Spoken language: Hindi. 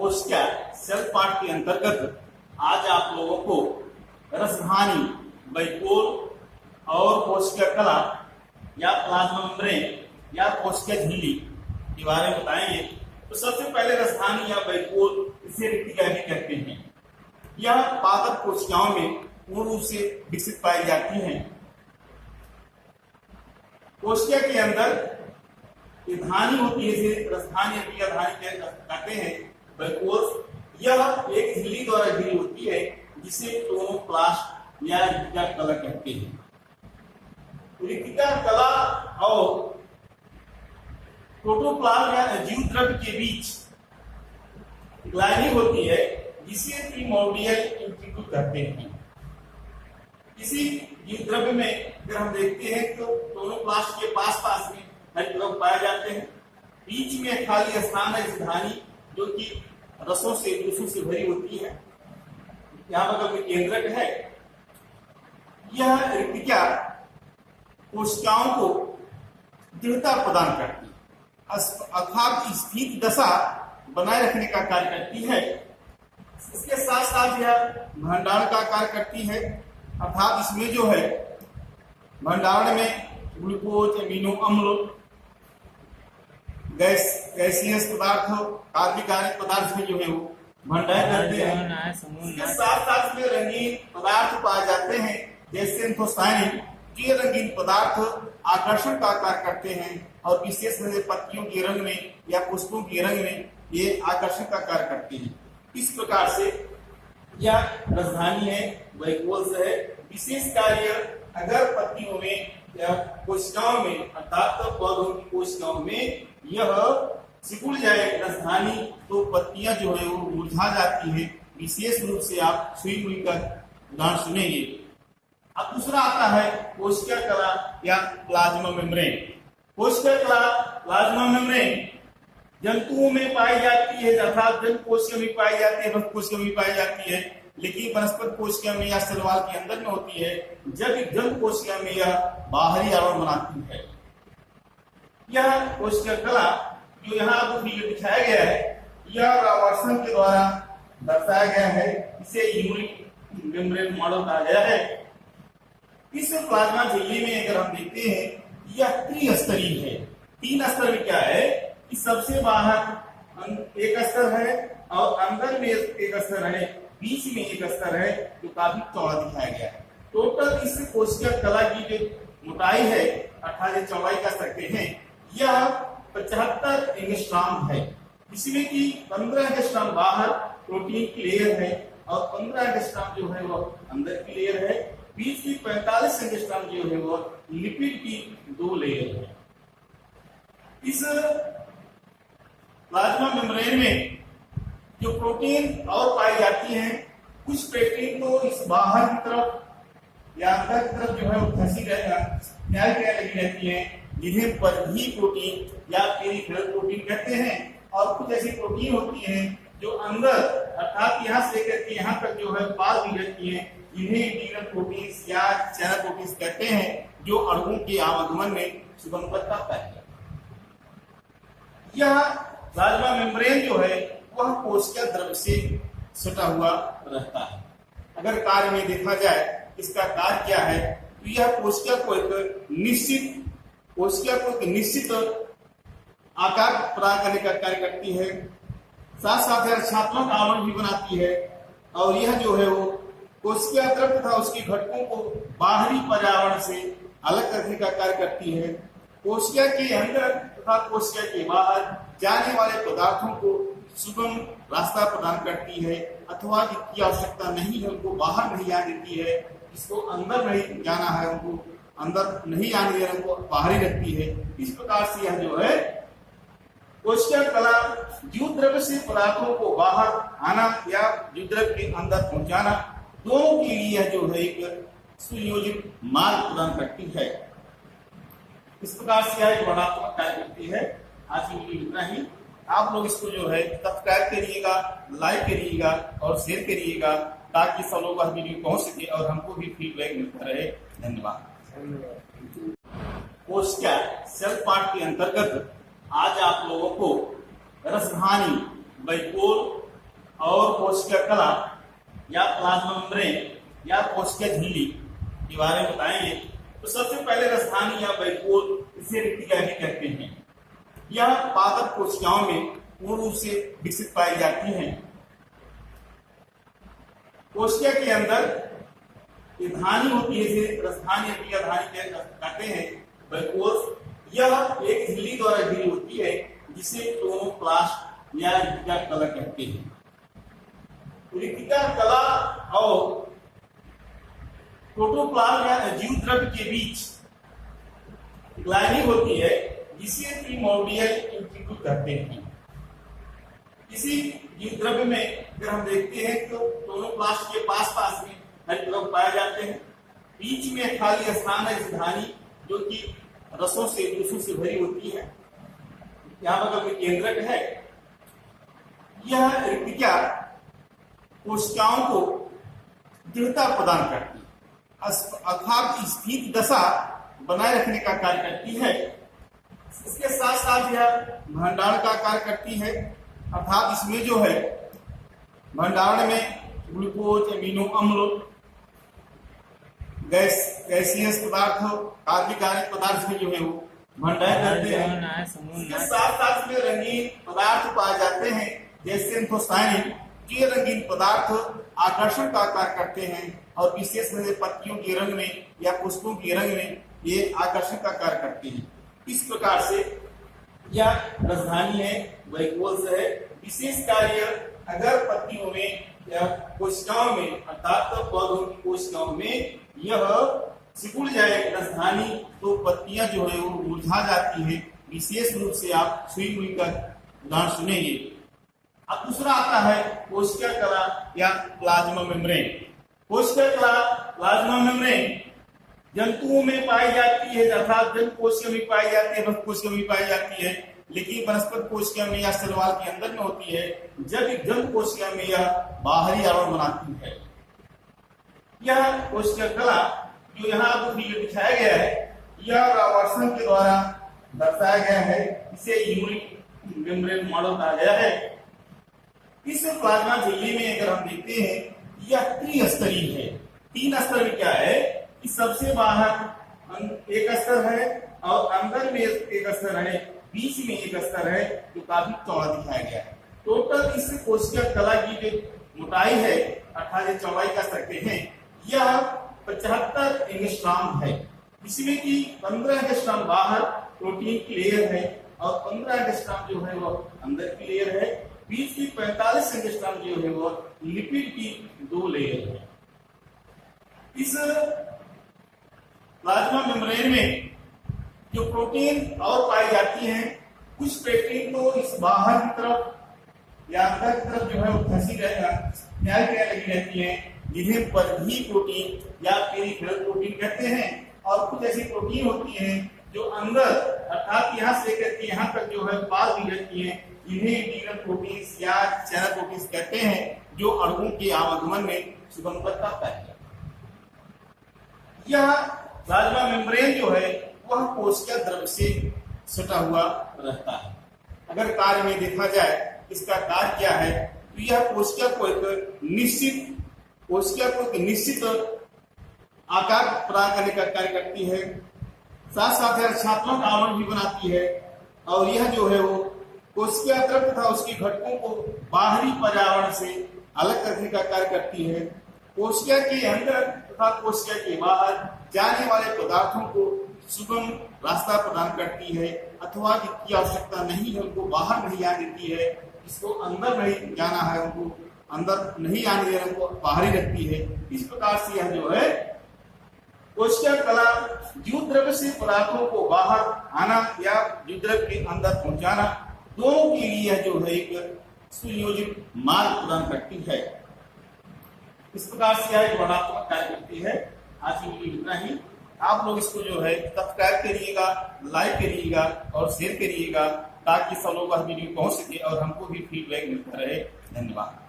कोशिका सेल पार्ट के अंतर्गत आज आप लोगों को रसधानी, वैक्यूल और कोशिका कला या प्लाज्मा मेम्ब्रेन या कोशिका झिल्ली के बारे में बताएंगे। तो सबसे पहले रसधानी या वैक्यूल, इसे रिक्तिका भी कहते हैं। यह पादप कोशिकाओं में पूर्ण रूप से विकसित पाई जाती हैं। कोशिका के अंदर धानी होती है, जिसे रसधानी या धानी कहते हैं। वैक्यूल यह एक झिल्ली द्वारा घिरी होती है, जिसे क्लोरोप्लास्ट या रिक्तिका कला कहते हैं। रिक्तिका कला और प्रोटोप्लाज्म या जीव द्रव्य के बीच लाइनिंग होती है, जिसे प्रिमोर्डियल इंटीग्यूल कहते हैं। किसी जीव द्रव्य में अगर हम देखते हैं तो क्लोरोप्लास्ट के पास में हर तरफ पाए जाते हैं। बीच में खाली स्थान है धानी, जो कि रसों से जूसों से भरी होती है। यहाँ बगल में केंद्रक है। यह रिक्तिका कोशिकाओं को दृढ़ता प्रदान करती है, अर्थात स्थिर दशा बनाए रखने का कार्य करती है। इसके साथ साथ यह भंडारण का कार्य करती है, अर्थात इसमें जो है भंडारण में ग्लूकोज, अमीनो अम्ल, गैसियस पदार्थ, कार्बनिक पदार्थ में जो है वो भंडारण करते हैं। इसके साथ साथ में रंगीन पदार्थ पाए जाते हैं, जैसे एंथोसायनिन। ये रंगीन पदार्थ आकर्षण का कार्य करते हैं और विशेष रूप से पत्तियों के रंग में या पुष्पों के रंग में ये आकर्षण का कार्य करते हैं। इस प्रकार से यह रसधानी है, वैक्यूल्स है। विशेष कार्य अगर पत्तियों में या कोशिकाओं में, अर्थात पौधों की कोशिकाओं में यह सिकुड़ जाए रसधानी, तो पत्तियां जो है वो मुरझा जाती है। विशेष रूप से आप सुई मुई का उदाहरण सुनेंगे। अब दूसरा आता है कोशिका कला या प्लाज्मा मेम्ब्रेन। कोशिका कला, प्लाज्मा मेम्ब्रेन जंतुओं में पाई जाती है, अर्थात जंतु कोशिका में पाई जाती है, वृक्क कोशिका में पाई जाती है, लेकिन वनस्पति कोशिका में या शैवाल के अंदर में होती है। जब जंतु कोशिका में यह बाहरी आवरण बनाती है। यह कोशिका कला जो यहाँ आपको दिखाया गया है, यह रावर्सन के द्वारा दर्शाया गया है। इसे यूनिट मेम्ब्रेन मॉडल कहा गया है। इस प्लाज्मा झिल्ली में अगर हम देखते हैं, यह त्रिस्तरीय है। 3 स्तर में क्या है कि सबसे बाहर एक स्तर है और अंदर में एक स्तर है, बीच में एक स्तर है, जो काफी चौड़ा दिखाया गया है। टोटल इस कोशिका कला की जो मोटाई है, अर्थात चौड़ाई कह सकते हैं, यह 75 एंगस्ट्रॉम है। इसमें की 15 एंगस्ट्रॉम बाहर प्रोटीन की लेयर है और 15 एंगस्ट्रॉम जो है वो अंदर की लेयर है। बीच की 45 एंगस्ट्रॉम जो है वो लिपिड की 2 लेयर है। इस प्लाज्मा मेम्ब्रेन में जो प्रोटीन और पाई जाती हैं, कुछ प्रोटीन तो इस बाहर की तरफ या अंदर की तरफ जो है वो फंसी लगी रहती है, जिन्हें परिधीय प्रोटीन या पेरिफेरल प्रोटीन कहते हैं। और कुछ ऐसी प्रोटीन होती हैं जो अंदर, अर्थात यहाँ से लेकर के यहाँ तक जो है पार भी रहती हैं, जिन्हें इंटीग्रल प्रोटीन्स या चैनल प्रोटीन्स कहते हैं, जो अणुओं के आवागमन में सुगमता पाए। यह प्लाज्मा मेम्ब्रेन जो है वह कोशिका द्रव्य से सटा हुआ रहता है। अगर कार्य में देखा जाए इसका कार्य क्या है, तो यह कोशिका को एक निश्चित आकार प्रदान करने का कार्य करती है। साथ साथ रक्षात्मक आवरण भी बनाती है। और यह जो है वो कोशिका द्रव्य तथा उसके घटकों को बाहरी पर्यावरण से अलग करने का कार्य करती है। कोशिका के अंदर तथा कोशिका के बाहर जाने वाले पदार्थों को सुगम रास्ता प्रदान करती है, अथवा जिसकी आवश्यकता नहीं है उनको बाहर नहीं आने देती है। इसको अंदर नहीं जाना है, उनको अंदर नहीं आने देना, उनको बाहर ही रखती है। इस प्रकार से यह जो है कोशिका कला जीव द्रव्य से पदार्थों को बाहर आना या जीव द्रव्य के अंदर पहुंचाना, दोनों के लिए यह जो है एक सुनियोजित मार्ग प्रदान करती है। इस प्रकार से यह वर्णात्मक कार्य करती है। आज की वीडियो इतना ही। आप लोग इसको जो है सब्सक्राइब करिएगा, लाइक करिएगा और शेयर करिएगा, ताकि सब लोगों का वीडियो पहुंच सके और हमको भी फीडबैक मिलता रहे। धन्यवाद। कोशिका सेल पार्ट के अंतर्गत आज आप लोगों को रसधानी, वैक्यूल और कोशिका कला या प्लाज्मा मेम्ब्रेन या कोशिका झिल्ली के बारे में बताएंगे। तो सबसे पहले रसधानी या वैक्यूल, इसे रिक्तिका भी कहते हैं। यह पादप कोशिकाओं में पूर्ण रूप से विकसित पाई जाती हैं। कोशिका के अंदर धानी होती है, जिसे रसधानी या धानी कहते हैं। वैक्यूल यह एक झिल्ली द्वारा घिरी होती है, जिसे क्लोरोप्लास्ट या रिक्तिका कला कहते हैं। रिक्तिका कला और प्रोटोप्लाज्म या जीव द्रव्य के बीच लाइनिंग होती है, जिसे प्रिमोर्डियल इंटीग्यूल कहते हैं। इसी जीव द्रव्य में अगर हम देखते हैं तो क्लोरोप्लास्ट के पास में हर तरफ पाए जाते हैं। बीच में खाली स्थान है धानी, जो कि रसों से जूसों से भरी होती है। यहाँ बगल में केंद्रक है। यह रिक्तिका कोशिकाओं को दृढ़ता प्रदान करती है, अर्थात स्थिर दशा बनाए रखने का कार्य करती है। इसके साथ साथ यह भंडारण का कार्य करती है, अर्थात इसमें जो है भंडारण में ग्लूकोज, अमीनो अम्ल, गैसियस पदार्थ, कार्बनिक आयनिक पदार्थ में जो है वो भंडारण करते हैं। इसके साथ साथ में रंगीन पदार्थ पाए जाते हैं, जैसे एंथोसायनिन। ये रंगीन पदार्थ आकर्षण का कार्य करते हैं और विशेष रूप से पत्तियों के रंग में या पुष्पों के रंग में ये आकर्षण का कार्य करते हैं। इस प्रकार से यह रसधानी है, वैक्यूल्स है। विशेष कार्य अगर पत्तियों में या कोशिकाओं में, अर्थात पौधों की कोशिकाओं में यह सिकुड़ जाए रसधानी, तो पत्तियां जो है वो मुरझा जाती है। विशेष रूप से आप सुई मुई का उदाहरण सुनेंगे। अब दूसरा आता है कोशिका कला या प्लाज्मा मेम्ब्रेन। कोशिका कला प्लाज्मा मेम्ब्रेन जंतुओं में पाई जाती है, अर्थात जंतु कोशिका में पाई जाती है, भक्त कोशिका में पाई जाती है, लेकिन वनस्पति कोशिका में या शैवाल के अंदर में होती है। जब जंतु कोशिका में यह बाहरी आवरण बनाती है। यह कोशिका कला जो यहाँ दिखाया गया है, यह रावर्सन के द्वारा दर्शाया गया है। इसे यूनिट मेम्ब्रेन मॉडल कहा गया है। इस प्लाज्मा झिल्ली में अगर हम देखते हैं, यह त्रिस्तरीय है। 3 स्तर में क्या है कि सबसे बाहर एक स्तर है और अंदर में एक स्तर है, बीच में एक स्तर है, जो काफी चौड़ा दिखाया गया है। टोटल इस कोशिका कला की जो मोटाई है, अर्थात चौड़ाई का सकते हैं, यह 75 एंगस्ट्रॉम है। इसमें की 15 एंगस्ट्रॉम बाहर प्रोटीन की लेयर है और 15 एंगस्ट्रॉम जो है वो अंदर की लेयर है। बीच की 45 एंगस्ट्रॉम जो है वो लिपिड की 2 लेयर है। इस प्लाज्मा मेम्ब्रेन में जो प्रोटीन और पाई जाती हैं, कुछ प्रोटीन तो इस बाहर की तरफ या अंदर की तरफ जो है वो फंसी लगी रहती है, जिन्हें परिधीय प्रोटीन या पेरिफेरल प्रोटीन कहते हैं। और कुछ ऐसी प्रोटीन होती है जो अंदर, अर्थात यहाँ से लेकर यहाँ तक जो है पार भी रहती है, जिन्हें इंटीग्रल प्रोटीन्स या चैनल प्रोटीन्स कहते हैं, जो अणुओं के आवागमन में सुगमता पाती है। यह प्लाज्मा मेम्ब्रेन जो है वह कोशिका द्रव्य से सटा हुआ रहता है। अगर कार्य में देखा जाए इसका कार्य क्या है, तो यह कोशिका को एक निश्चित आकार प्रदान करने का कार्य करती है। साथ साथ रक्षात्मक आवरण भी बनाती है। और यह जो है वो कोशिका द्रव्य तथा उसके घटकों को बाहरी पर्यावरण से अलग करने का कार्य करती है। कोशिका के अंदर तथा कोशिका के बाहर जाने वाले पदार्थों को सुगम रास्ता प्रदान करती है, अथवा जिसकी आवश्यकता नहीं है उनको बाहर नहीं आने देती है। इसको अंदर नहीं जाना है उनको अंदर नहीं आने देना, उनको बाहर ही रखती है। इस प्रकार से यह जो है कोशिका कला जीव द्रव्य से पदार्थों को बाहर आना या जीव द्रव्य के अंदर पहुंचाना, दोनों के लिए यह जो है एक सुनियोजित मार्ग प्रदान करती है। इस प्रकार से यह वर्णात्मक कार्य करती है। आज की वीडियो इतना ही। आप लोग इसको जो है सब्सक्राइब करिएगा, लाइक करिएगा और शेयर करिएगा, ताकि सब लोग वीडियो पहुंच सके और हमको भी फीडबैक मिलता रहे। धन्यवाद।